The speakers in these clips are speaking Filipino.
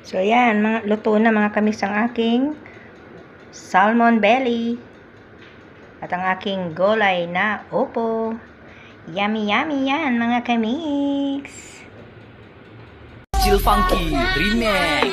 So, yan. Luto na mga kamis ang aking salmon belly. At ang aking gulay na opo. Yummy, yummy yan mga kamiks. Chill Funky Remix.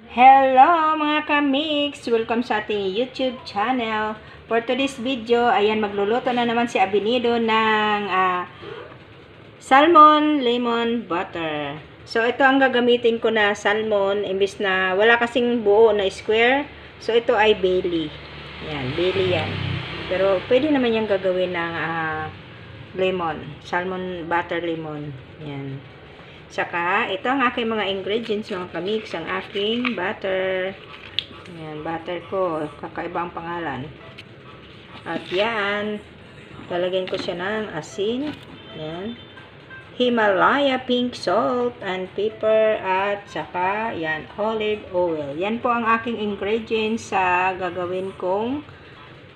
Hello mga kamiks! Welcome sa ating YouTube channel. For today's video, ayan, magluluto na naman si Abinido ng salmon lemon butter. So, ito ang gagamitin ko na salmon. Imbis na wala kasing buo na square. So, ito ay Bailey. Yan, Bailey yan. Pero, pwede naman yung gagawin ng lemon. Salmon butter lemon. Yan. Saka, ito ang aking mga ingredients, mga kamix. Ang aking butter. Yan, butter ko. Kakaibang pangalan. At yan, lalagyan ko siya ng asin. Yan. Himalaya pink salt and pepper. At saka, yan, olive oil. Yan po ang aking ingredients sa gagawin kong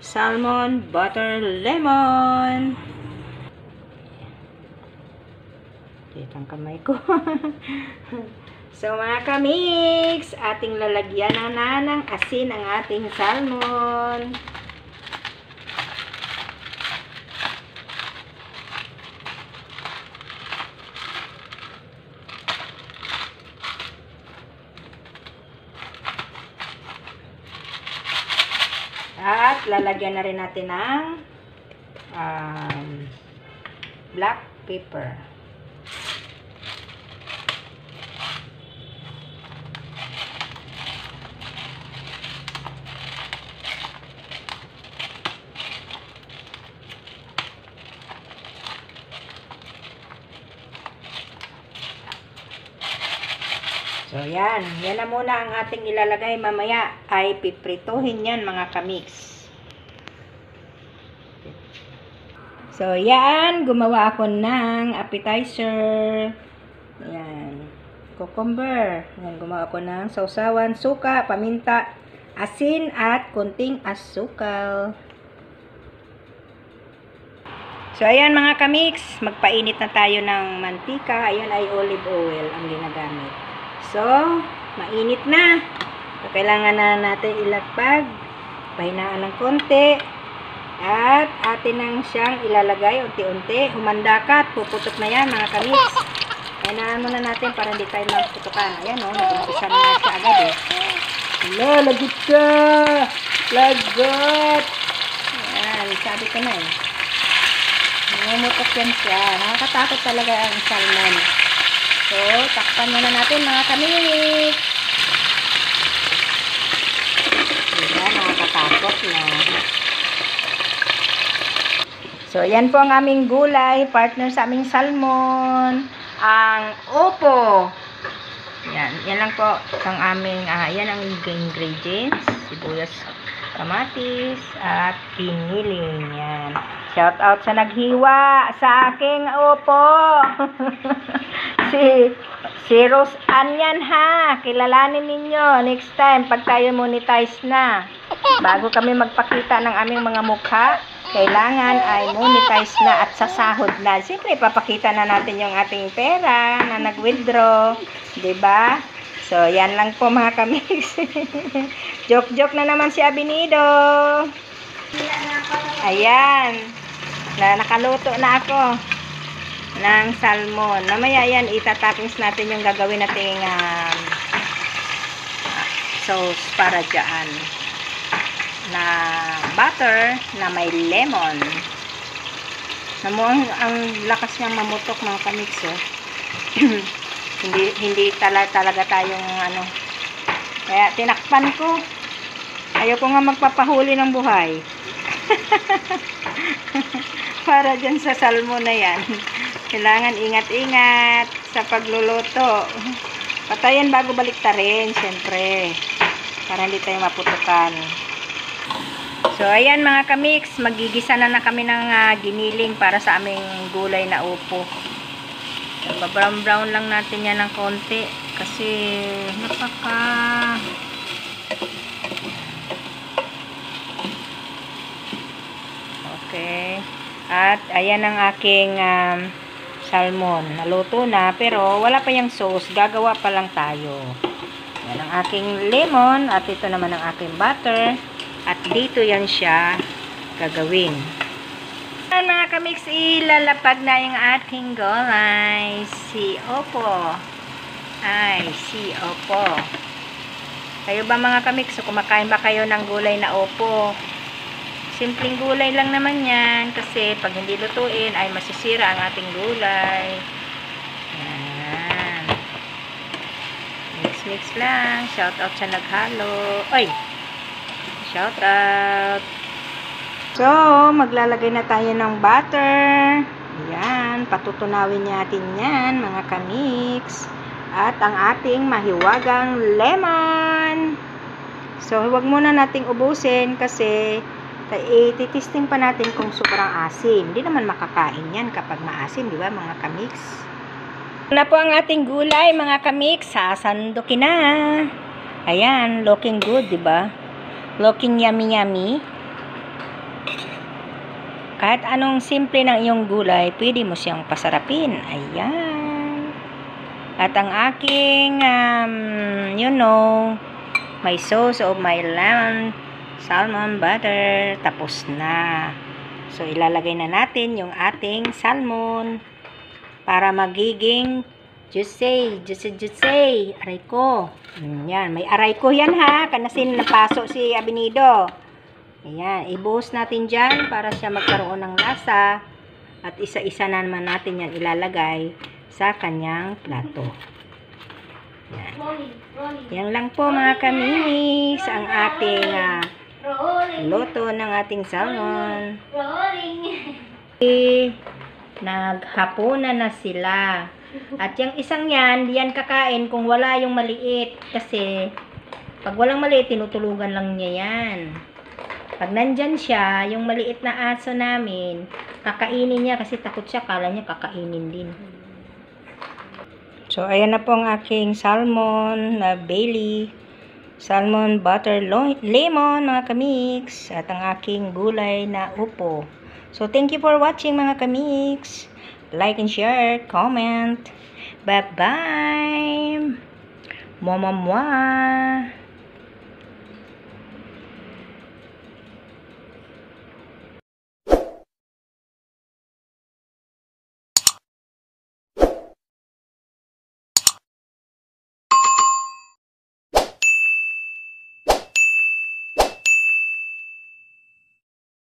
salmon butter lemon. Dito ang kamay ko. So, mga kamix, ating lalagyan na ng asin ang ating salmon. At lalagyan na rin natin ng black pepper. So, yan. Yan na muna ang ating ilalagay. Mamaya ay piprituhin yan, mga kamix. So, yan. Gumawa ako ng appetizer. Yan. Cucumber. Yan. Gumawa ako ng sausawan, suka, paminta, asin, at kunting asukal. So, ayan mga kamix. Magpainit na tayo ng mantika. Ayan ay olive oil ang ginagamit. So, mainit na. So, kailangan na natin ilagpag. Pahinaan ng konti. At atin nang siyang ilalagay unti-unti. Humanda ka at puputok na yan mga kamiks. Pahinaan muna natin para hindi tayo magputukan. Ayan o, nag-umpisa na siya agad eh. Hala, lagot ka! Lagot! Ayan, sabi ko na eh. Nangumutok yan siya. Nakakatakot talaga ang salmon. So, takpan muna natin mga kamik. Diba, nakakatakot na. So, yan po ang aming gulay. Partner sa aming salmon. Ang opo. Yan. Yan lang po ang aming, yan ang ingredients. Sibuyas, kamatis, at piniling. Yan. Shout out sa naghiwa sa aking opo. si Rose Ann yan ha. Kilalanin ninyo next time pag tayo monetize na. Bago kami magpakita ng aming mga mukha, kailangan ay monetize na at sasahod na. Siyempre, papakita na natin yung ating pera na nag-withdraw. Diba? So, yan lang po mga kamix. Joke-joke na naman si Abinido. Ayan. Nakaluto na ako ng salmon. Mamaya yan, itatoppings natin yung gagawin nating sauce para dyan. Na butter na may lemon. Ang lakas niyang mamutok mga kamix. Oh. hindi talaga tayong ano. Kaya tinakpan ko. Ayoko nga magpapahuli ng buhay. Para dyan sa salmon na yan. Kailangan ingat-ingat sa pagluluto. Patayin bago baliktarin, syempre. Para hindi tayo maputukan. So, ayan mga kamix. Magigisa na kami ng giniling para sa aming gulay na upo. Brown-brown lang natin yan ng konti. Kasi, Okay. At ayan ang aking salmon. Naluto na, pero wala pa yung sauce. Gagawa pa lang tayo. Yan ang aking lemon. At ito naman ang aking butter. At dito yan siya gagawin. Ayan mga kamix, ilalapag na yung ating gulay. Si Opo. Ay, si Opo. Kayo ba mga kamix, kumakain ba kayo ng gulay na Opo? Simpleng gulay lang naman yan. Kasi pag hindi lutuin, ay masisira ang ating gulay. Ayan. Mix lang. Shout out sa naghalo. Oy! Shout out! So, maglalagay na tayo ng butter. Ayan, patutunawin natin yan, mga kamix. At ang ating mahiwagang lemon. So, huwag muna nating ubusin kasi ititesting pa natin kung sobrang asim. Hindi naman makakain yan kapag maasim, di ba mga kamix? Na po ang ating gulay, mga kamix. Sasandukin na. Ayan, looking good, di ba? Looking yummy yummy. Kahit anong simple ng iyong gulay, pwede mo siyang pasarapin. Ayan. At ang aking, my sauce of my lemon, salmon butter, tapos na. So, ilalagay na natin yung ating salmon para magiging juicy. Aray ko. Yan, may aray ko yan ha. Kanasin napaso si Abinido. Ayan, ibuhos natin dyan para siya magkaroon ng lasa at isa-isa na naman natin yan ilalagay sa kanyang plato. Yan. Yan lang po mga kaminis ang ating luto ng ating salmon. Naghapunan na sila. At yung isang yan, diyan kakain kung wala yung maliit. Kasi pag walang maliit, tinutulugan lang niya yan. Pag nandyan siya, yung maliit na aso namin, kakainin niya kasi takot siya, kala niya kakainin din. So, ayan na po ang aking salmon na Bailey. Salmon butter lemon, mga kamix. At ang aking gulay na upo. So, thank you for watching, mga kamix. Like and share, comment. Bye-bye! Mwah!